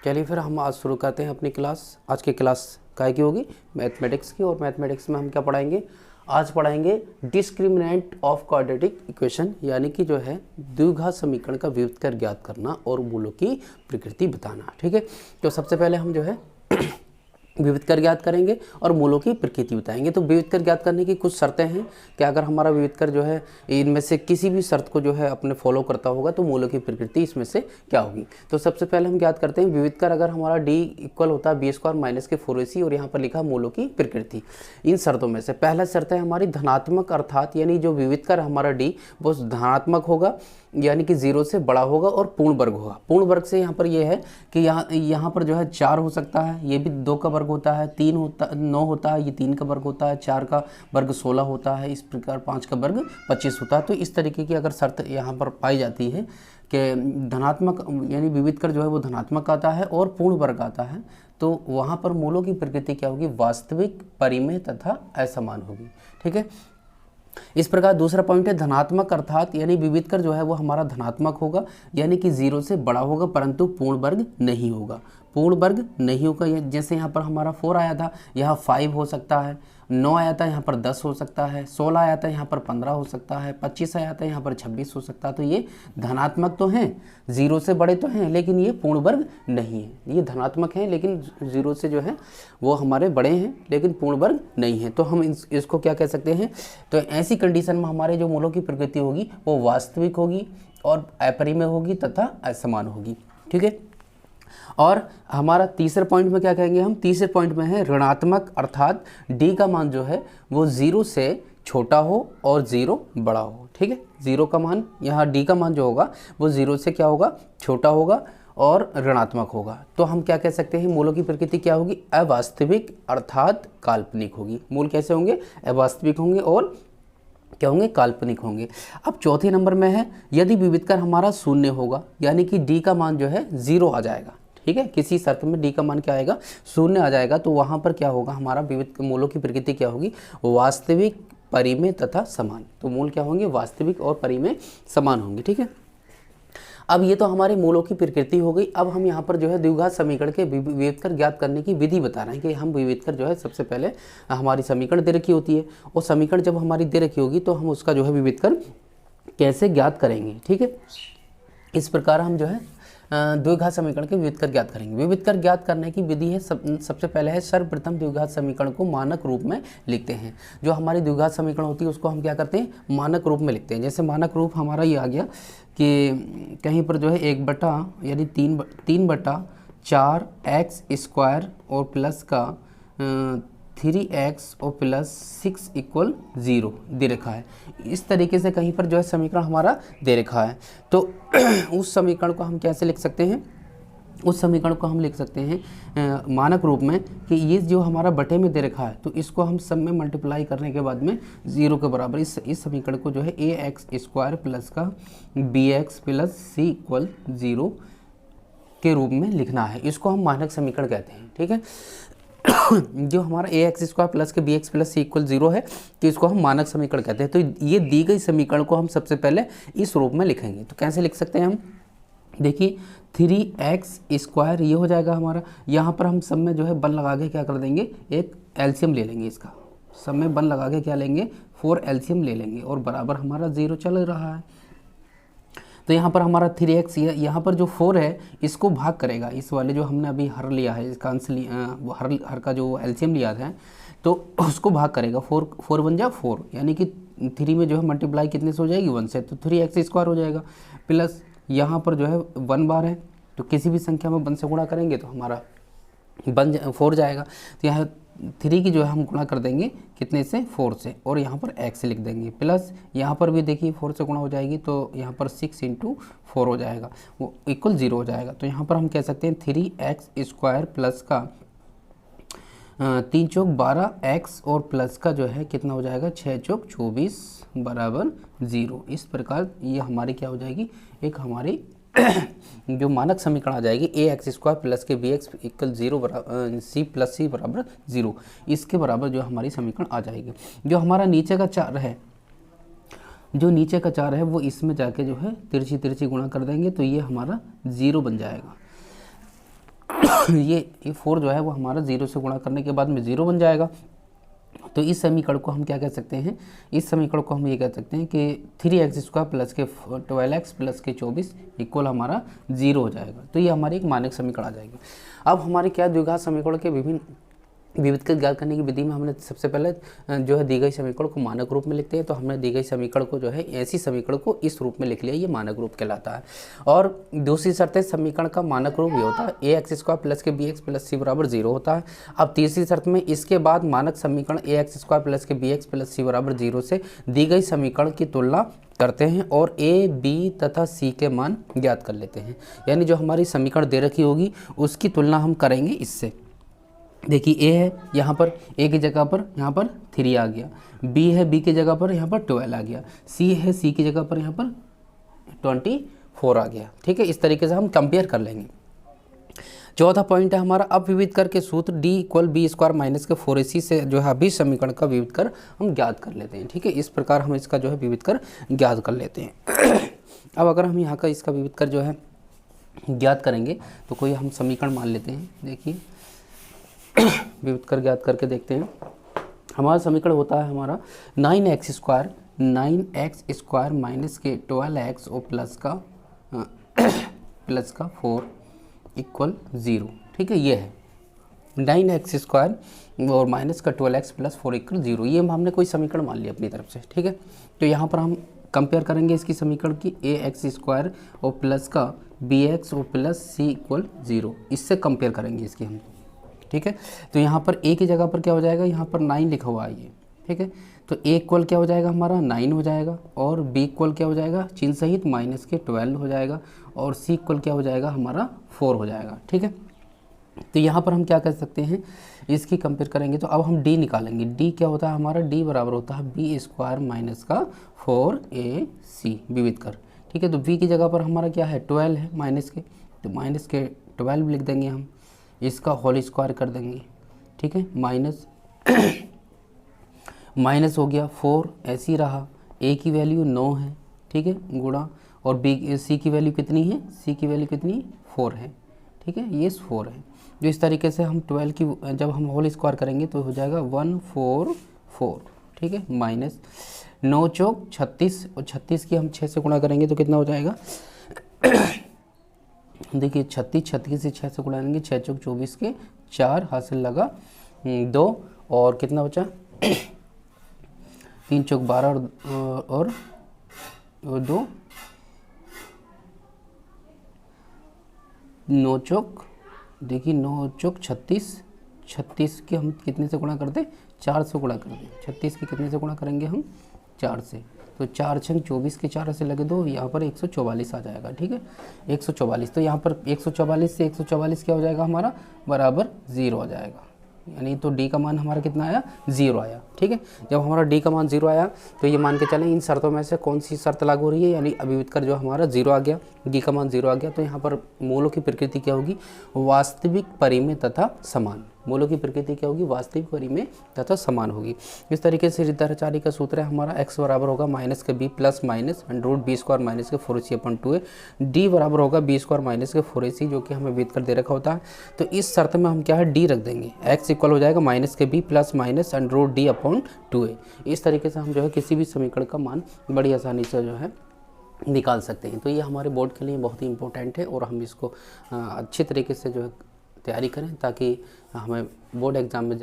चलिए फिर हम आज शुरू करते हैं अपनी क्लास। आज की क्लास काय की होगी? मैथमेटिक्स की। और मैथमेटिक्स में हम क्या पढ़ाएंगे? आज पढ़ाएंगे डिस्क्रिमिनेंट ऑफ क्वाड्रेटिक इक्वेशन, यानी कि जो है द्विघात समीकरण का व्युत्क्रम ज्ञात करना और मूलों की प्रकृति बताना। ठीक है, तो सबसे पहले हम जो है व्युत्क्रम ज्ञात करेंगे और मूलों की प्रकृति बताएंगे। तो व्युत्क्रम ज्ञात करने की कुछ शर्तें हैं कि अगर हमारा व्युत्क्रम जो है इनमें से किसी भी शर्त को जो है अपने फॉलो करता होगा तो मूलों की प्रकृति इसमें से क्या होगी। तो सबसे पहले हम ज्ञात करते हैं व्युत्क्रम अगर हमारा डी इक्वल होता है b² माइनस के 4ac और यहाँ पर लिखा मूलों की प्रकृति। इन शर्तों में से पहला शर्त है हमारी धनात्मक, अर्थात यानी जो व्युत्क्रम हमारा डी वो धनात्मक होगा, यानी कि 0 से बड़ा होगा और पूर्ण वर्ग होगा। पूर्ण वर्ग से यहाँ पर ये है कि यहाँ पर जो है 4 हो सकता है, ये भी 2 का वर्ग होता है, 3 होता 9 होता है, ये 3 का वर्ग होता है, 4 का वर्ग 16 होता है, इस प्रकार 5 का वर्ग 25 होता है। तो इस तरीके की अगर शर्त यहाँ पर पाई जाती है कि धनात्मक यानी व्युत्क्रम जो है वो धनात्मक आता है और पूर्ण वर्ग आता है, तो वहाँ पर मूलों की प्रकृति क्या होगी? वास्तविक, परिमेय तथा असमान होगी। ठीक है, इस प्रकार दूसरा पॉइंट है धनात्मक, अर्थात यानी व्युत्क्रम जो है वो हमारा धनात्मक होगा, यानी कि 0 से बड़ा होगा परंतु पूर्ण वर्ग नहीं होगा। पूर्ण वर्ग नहीं होगा, जैसे यहाँ पर हमारा 4 आया था, यहाँ 5 हो सकता है, 9 आया था यहाँ पर 10 हो सकता है, 16 आया था यहाँ पर 15 हो सकता है, 25 आया था यहाँ पर 26 हो सकता है। तो ये धनात्मक तो हैं, 0 से बड़े तो हैं, लेकिन ये पूर्ण वर्ग नहीं है। ये धनात्मक हैं लेकिन 0 से जो है वो हमारे बड़े हैं लेकिन पूर्ण वर्ग नहीं है। तो हम इसको क्या कह सकते हैं? तो ऐसी कंडीशन में हमारे जो मूलों की प्रकृति होगी वो वास्तविक होगी और अपरिमेय होगी तथा असमान होगी। ठीक है, और हमारा तीसरे पॉइंट में क्या कहेंगे हम? तीसरे पॉइंट में है ऋणात्मक, अर्थात डी का मान जो है वो 0 से छोटा हो और 0 बड़ा हो। ठीक है, 0 का मान, यहाँ डी का मान जो होगा वो 0 से क्या होगा? छोटा होगा और ऋणात्मक होगा। तो हम क्या कह सकते हैं? मूलों की प्रकृति क्या होगी? अवास्तविक अर्थात काल्पनिक होगी। मूल कैसे होंगे? अवास्तविक होंगे और क्या होंगे? काल्पनिक होंगे। अब चौथे नंबर में है यदि व्युत्क्रम हमारा शून्य होगा, यानी कि डी का मान जो है 0 आ जाएगा। ठीक है, किसी शर्त में डी का मान क्या आएगा? शून्य आ जाएगा, तो वहाँ पर क्या होगा? हमारा मूलों की प्रकृति क्या होगी? वास्तविक, परिमेय तथा समान। तो मूल क्या होंगे? वास्तविक और परिमेय समान होंगे। ठीक है, अब ये तो हमारे मूलों की प्रकृति हो गई। अब हम यहाँ पर जो है द्विघात समीकरण के व्युत्क्रम ज्ञात करने की विधि बता रहे हैं कि हम व्युत्क्रम जो है सबसे पहले हमारी समीकरण दे रखी होती है और समीकरण जब हमारी दे रखी होगी तो हम उसका जो है व्युत्क्रम कैसे ज्ञात करेंगे। ठीक है, इस प्रकार हम जो है द्विघात समीकरण के व्युत्क्रम ज्ञात करेंगे। व्युत्क्रम ज्ञात करने की विधि है सबसे पहले है सर्वप्रथम द्विघात समीकरण को मानक रूप में लिखते हैं। जो हमारी द्विघात समीकरण होती है उसको हम क्या करते हैं? मानक रूप में लिखते हैं। जैसे मानक रूप हमारा ये आ गया कि कहीं पर जो है 1 बटा यानी 3 बटा 4x² और प्लस का 3x और प्लस 6 = 0 दे रखा है। इस तरीके से कहीं पर जो है समीकरण हमारा दे रखा है, तो उस समीकरण को हम कैसे लिख सकते हैं? उस समीकरण को हम लिख सकते हैं मानक रूप में कि ये जो हमारा बटे में दे रखा है तो इसको हम सब में मल्टीप्लाई करने के बाद में 0 के बराबर इस समीकरण को जो है ax² प्लस का bx प्लस c = 0 के रूप में लिखना है। इसको हम मानक समीकरण कहते हैं। ठीक है, जो हमारा ax² प्लस के bx प्लस c = 0 है तो इसको हम मानक समीकरण कहते हैं। तो ये दी गई समीकरण को हम सबसे पहले इस रूप में लिखेंगे। तो कैसे लिख सकते हैं हम? देखिए 3x² ये हो जाएगा हमारा। यहाँ पर हम सब में जो है बल लगा के क्या कर देंगे? एक एलसीएम ले लेंगे। इसका सब में बल लगा के क्या लेंगे? 4 एलसीएम ले लेंगे और बराबर हमारा 0 चल रहा है। तो यहाँ पर हमारा 3x, यहाँ पर जो 4 है इसको भाग करेगा इस वाले जो हमने अभी हर लिया है, इसका अंश हर का जो एलसीएम लिया था तो उसको भाग करेगा। 4 बन जा 4, यानी कि 3 में जो है मल्टीप्लाई कितने से हो जाएगी? 1 से, तो 3x² हो जाएगा। प्लस यहाँ पर जो है 1 बार है तो किसी भी संख्या में 1 से गुणा करेंगे तो हमारा 4 जाएगा। तो यहाँ 3 की जो है हम गुणा कर देंगे कितने से? 4 से, और यहाँ पर x लिख देंगे। प्लस यहाँ पर भी देखिए 4 से गुणा हो जाएगी तो यहाँ पर 6 × 4 हो जाएगा, वो = 0 हो जाएगा। तो यहाँ पर हम कह सकते हैं 3x² प्लस का 3 चौक 12x और प्लस का जो है कितना हो जाएगा? 6 चौक 24 बराबर 0। इस प्रकार ये हमारी क्या हो जाएगी? एक हमारी जो मानक समीकरण आ जाएगी ax² प्लस के bx = 0 बराबर c प्लस c बराबर 0, इसके बराबर जो हमारी समीकरण आ जाएगी। जो हमारा नीचे का 4 है, जो नीचे का 4 है वो इसमें जाके जो है तिरछी गुणा कर देंगे तो ये हमारा 0 बन जाएगा। ये 4 जो है वो हमारा 0 से गुणा करने के बाद में 0 बन जाएगा। तो इस समीकरण को हम क्या कह सकते हैं, इस समीकरण को हम ये कह सकते हैं कि 3x² प्लस के 12x प्लस के 24 इक्वल हमारा 0 हो जाएगा। तो ये हमारी एक मानक समीकरण आ जाएगी। अब हमारे क्या द्विघात समीकरण के विभिन्न विविधता ज्ञात करने की विधि में हमने सबसे पहले जो है दी गई समीकरण को मानक रूप में लिखते हैं। तो हमने दी गई समीकरण को जो है ऐसी समीकरण को इस रूप में लिख लिया, ये मानक रूप कहलाता है। और दूसरी शर्त है समीकरण का मानक रूप ये होता है ax² प्लस के bx प्लस c बराबर 0 होता है। अब तीसरी शर्त में इसके बाद मानक समीकरण ax² प्लस के bx प्लस c बराबर 0 से दी गई समीकरण की तुलना करते हैं और a, b तथा c के मान ज्ञात कर लेते हैं। यानी जो हमारी समीकरण दे रखी होगी उसकी तुलना हम करेंगे इससे। देखिए a है, यहाँ पर a की जगह पर यहाँ पर 3 आ गया, b है, b की जगह पर यहाँ पर 12 आ गया, c है, c की जगह पर यहाँ पर 24 आ गया। ठीक है, इस तरीके से हम कंपेयर कर लेंगे। चौथा पॉइंट है हमारा अब विविध कर के सूत्र d इक्वल b² माइनस के 4ac से जो है अभी समीकरण का विविध कर हम ज्ञात कर लेते हैं। ठीक है, इस प्रकार हम इसका जो है विविध कर ज्ञात कर लेते हैं। अब अगर हम यहाँ का इसका विविध कर जो है ज्ञात करेंगे तो कोई हम समीकरण मान लेते हैं। देखिए विविध कर ज्ञात करके देखते हैं। हमारा समीकरण होता है हमारा 9x² माइनस के 12x और प्लस का 4 इक्वल 0। ठीक है, ये है 9x² और माइनस का 12x प्लस 4 इक्वल 0। ये हमने कोई समीकरण मान लिया अपनी तरफ से। ठीक है, तो यहाँ पर हम कंपेयर करेंगे इसकी समीकरण की ax² और प्लस का bx और प्लस c इक्वल 0, इससे कंपेयर करेंगे इसकी हम। ठीक है, तो यहाँ पर a की जगह पर क्या हो जाएगा, यहाँ पर 9 लिखा हुआ है ये। ठीक है, तो a इक्वल क्या हो जाएगा हमारा 9 हो जाएगा और b इक्वल क्या हो जाएगा चिन्ह सहित माइनस के 12 हो जाएगा और c इक्वल क्या हो जाएगा हमारा 4 हो जाएगा। ठीक है, तो यहाँ पर हम क्या कर सकते हैं, इसकी कंपेयर करेंगे तो अब हम d निकालेंगे। d क्या होता है हमारा, d बराबर होता है b² माइनस का 4ac विविध कर। ठीक है, तो b की जगह पर हमारा क्या है 12 है माइनस के, तो माइनस के 12 लिख देंगे हम, इसका होल स्क्वायर कर देंगे। ठीक है, माइनस हो गया 4 ऐसे ही रहा, a की वैल्यू 9 है। ठीक है, गुणा और c की वैल्यू कितनी है, c की वैल्यू कितनी 4 है। ठीक है, ये 4 है। जो इस तरीके से हम 12 की जब हम होल स्क्वायर करेंगे तो हो जाएगा 144। ठीक है, माइनस 9 चौक 36 और 36 की हम 6 से गुणा करेंगे तो कितना हो जाएगा देखिए 36 से 6 से गुणाएंगे, 6 चौक 24 के 4 हासिल लगा 2 और कितना बचा 3 चौक 12 और 2 9 चौक, देखिए 9 चौक 36 के हम कितने से गुणा करते 4 से गुणा करते, 36 के कितने से गुणा करेंगे हम 4 से, तो 4 छंग 24 के 4 से लगे 2, यहाँ पर 144 आ जाएगा। ठीक है, 144, तो यहाँ पर 144 से 144 क्या हो जाएगा हमारा बराबर 0 आ जाएगा। यानी तो d का मान हमारा कितना आया 0 आया। ठीक है, जब हमारा d का मान 0 आया तो ये मान के चलें इन शर्तों में से कौन सी शर्त लागू हो रही है, यानी अभिवित कर जो हमारा 0 आ गया, d का मान 0 आ गया, तो यहाँ पर मूलों की प्रकृति क्या होगी वास्तविक परिमेय तथा समान। मूलों की प्रकृति क्या होगी वास्तविक परिमेय तथा समान होगी। इस तरीके से रिद्धाचार्य का सूत्र है हमारा x बराबर होगा माइनस के b plus minus √b² minus के 4ac/2 है, d बराबर होगा b² माइनस के 4ac जो कि हमें विदित कर दे रखा होता है। तो इस शर्त में हम क्या है d रख देंगे, x इक्वल हो जाएगा माइनस के b प्लस माइनस √d/2 है। इस तरीके से हम जो है किसी भी समीकरण का मान बड़ी आसानी से जो है निकाल सकते हैं। तो ये हमारे बोर्ड के लिए बहुत ही इंपॉर्टेंट है और हम इसको अच्छे तरीके से जो है तैयारी करें ताकि हमें बोर्ड एग्ज़ाम में